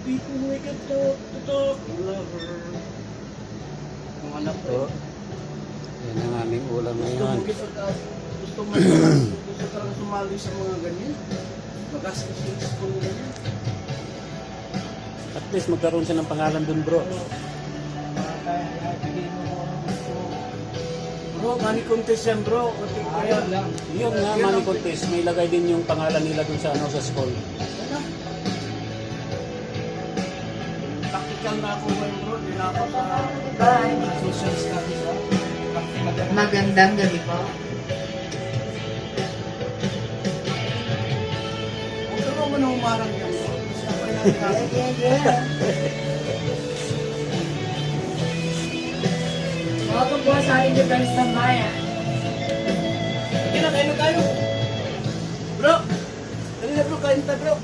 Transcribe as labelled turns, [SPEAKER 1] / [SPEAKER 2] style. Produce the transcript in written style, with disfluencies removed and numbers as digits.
[SPEAKER 1] people wake up to talk, lover. Mga anak ko.
[SPEAKER 2] Yan ang aming ulam ngayon.
[SPEAKER 1] Gusto mo talagang sumali sa mga ganyan. Magastos yung school ganyan.
[SPEAKER 2] At least magkaroon siya ng pangalan dun, bro.
[SPEAKER 1] Bro, money contest yan bro. Kaya lang.
[SPEAKER 2] Yung nga, money contest, may lagay din yung pangalan nila dun sa, sa school.
[SPEAKER 1] Ano? Practical na ako ngayon bro. Hindi na ako sa social studies.
[SPEAKER 3] Magandang gabi po.
[SPEAKER 1] Huwag ka naman ang umarang yan bro. Siya pa yung
[SPEAKER 3] Welcome po sa ating Defense ng Bayan.
[SPEAKER 1] Sige na, kain na tayo. Bro! Dali na bro, kain tayo bro.